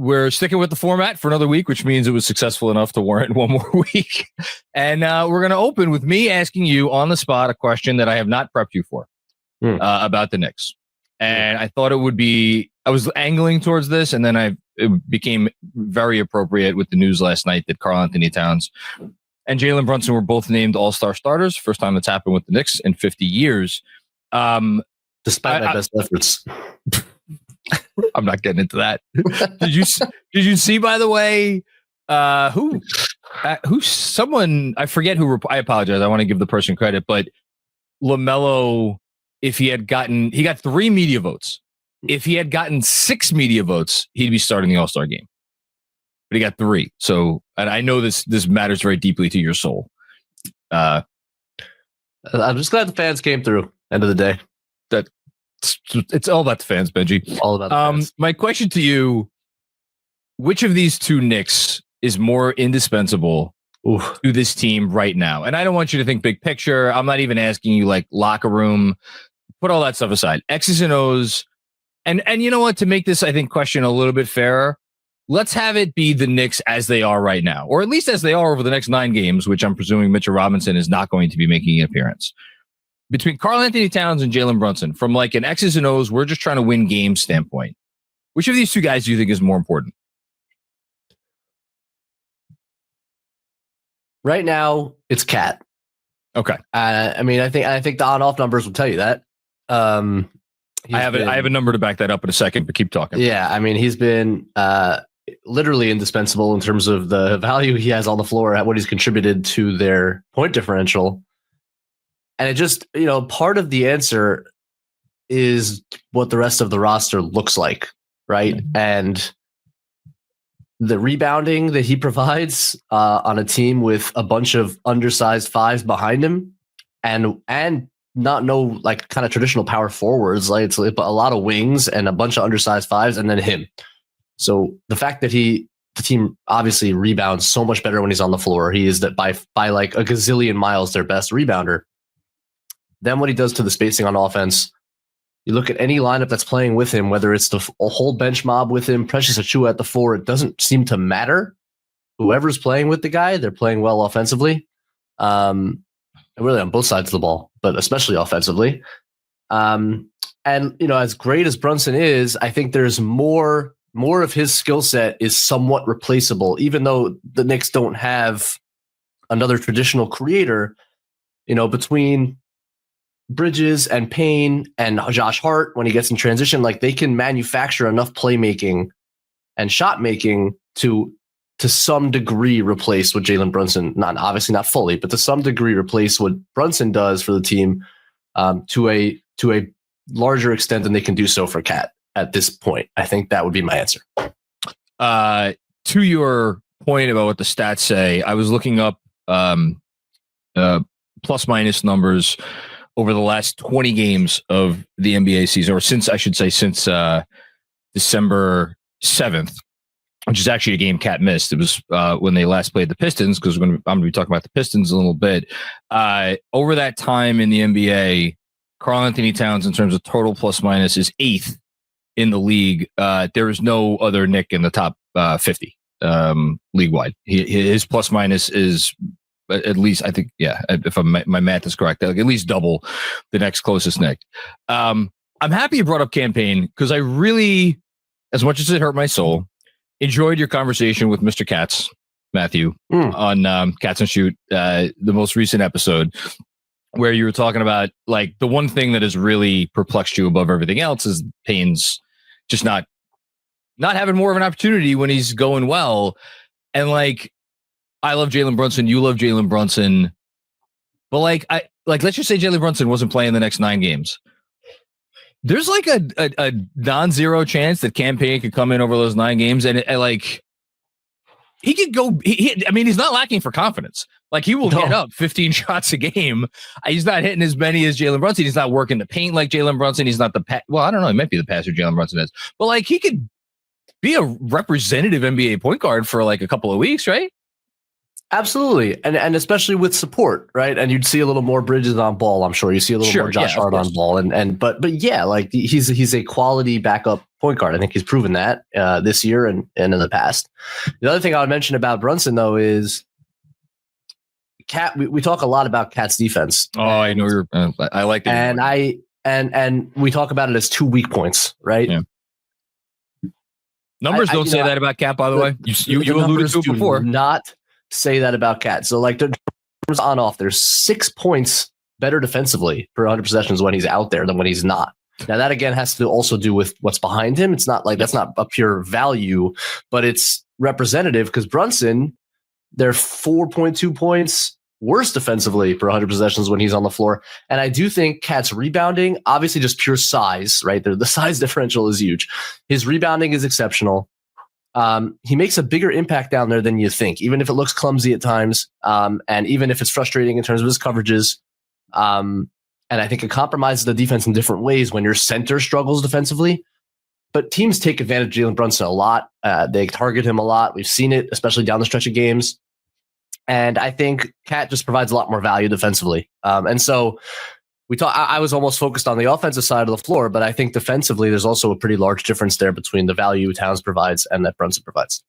we're sticking with the format for another week, which means it was successful enough to warrant one more week. And we're going to open with me asking you on the spot a question that I have not prepped you for about the Knicks. And I thought it would be, I was angling towards this, and then it became very appropriate with the news last night that Karl-Anthony Towns and Jalen Brunson were both named All-Star starters. First time that's happened with the Knicks in 50 years. Despite my best efforts. I'm not getting into that. Did you see, by the way, who someone, I forget who, I apologize. I want to give the person credit, but LaMelo, if he got 3 media votes. If he had gotten 6 media votes, he'd be starting the All-Star game. But he got 3. So, and I know this matters very deeply to your soul. I'm just glad the fans came through. End of the day. It's all about the fans, Benji. All about the fans. My question to you, which of these two Knicks is more indispensable to this team right now? And I don't want you to think big picture. I'm not even asking you like locker room. Put all that stuff aside. X's and O's. And you know what? To make this, I think, question a little bit fairer, let's have it be the Knicks as they are right now, or at least as they are over the next 9 games, which I'm presuming Mitchell Robinson is not going to be making an appearance. Between Karl-Anthony Towns and Jalen Brunson, from like an X's and O's, we're just trying to win games standpoint, which of these two guys do you think is more important? Right now, it's Cat. Okay. I mean, I think the on-off numbers will tell you that. I have a number to back that up in a second, but keep talking. Yeah, I mean, he's been literally indispensable in terms of the value he has on the floor, at what he's contributed to their point differential. And it just, part of the answer is what the rest of the roster looks like, right? Mm-hmm. And the rebounding that he provides on a team with a bunch of undersized 5s behind him, and not no like kind of traditional power forwards, like it's a lot of wings and a bunch of undersized 5s, and then him. So the fact that the team obviously rebounds so much better when he's on the floor. He is that by like a gazillion miles their best rebounder. Then what he does to the spacing on offense, you look at any lineup that's playing with him, whether it's a whole bench mob with him, Precious Achiuwa at the 4, it doesn't seem to matter. Whoever's playing with the guy, they're playing well offensively. Really on both sides of the ball, but especially offensively. And, as great as Brunson is, I think there's more of his skill set is somewhat replaceable, even though the Knicks don't have another traditional creator, between Bridges and Payne and Josh Hart, when he gets in transition, like they can manufacture enough playmaking and shot making to some degree replace what Jalen Brunson, obviously not fully, but to some degree replace what Brunson does for the team to a larger extent than they can do so for Cat at this point. I think that would be my answer. To your point about what the stats say, I was looking up plus minus numbers over the last 20 games of the NBA season, or since December 7th, which is actually a game Cat missed. It was when they last played the Pistons, because I'm going to be talking about the Pistons a little bit. Over that time in the NBA, Karl-Anthony Towns, in terms of total plus minus, is 8th in the league. There is no other Knick in the top 50 league-wide. His plus minus is at least, I think, if my math is correct, like at least double the next closest Knick. I'm happy you brought up campaign, because I really, as much as it hurt my soul, enjoyed your conversation with Mr. Katz, Matthew, on Katz and Shoot, the most recent episode, where you were talking about like the one thing that has really perplexed you above everything else is Payne's just not having more of an opportunity when he's going well. And like, I love Jalen Brunson. You love Jalen Brunson. But let's just say Jalen Brunson wasn't playing the next 9 games. There's like a non-zero chance that campaign could come in over those 9 games. And like, he could go, he's not lacking for confidence. Like, he will get up 15 shots a game. He's not hitting as many as Jalen Brunson. He's not working the paint like Jalen Brunson. He's not I don't know. He might be the passer Jalen Brunson is. But like, he could be a representative NBA point guard for like a couple of weeks, right? Absolutely. And especially with support, right? And you'd see a little more Bridges on ball, I'm sure. You see a little more Josh Hart on ball. But yeah, like he's a quality backup point guard. I think he's proven that this year and in the past. The other thing I would mention about Brunson, though, is Cat. We talk a lot about Cat's defense. Oh, I know you're. I like it. And we talk about it as 2 weak points, right? Yeah. Numbers don't say that about Cat, by the way. You alluded to it before. Not say that about Cat. So like the numbers on off, there's 6 points better defensively per 100 possessions when he's out there than when he's not. Now that again has to also do with what's behind him. It's not like that's not a pure value, but it's representative because Brunson, they're 4.2 points worse defensively per 100 possessions when he's on the floor. And I do think Cat's rebounding, obviously just pure size, right? The size differential is huge. His rebounding is exceptional. He makes a bigger impact down there than you think, even if it looks clumsy at times. And even if it's frustrating in terms of his coverages. And I think it compromises the defense in different ways when your center struggles defensively. But teams take advantage of Jalen Brunson a lot. They target him a lot. We've seen it, especially down the stretch of games. And I think Cat just provides a lot more value defensively. And so I was almost focused on the offensive side of the floor, but I think defensively, there's also a pretty large difference there between the value Towns provides and that Brunson provides.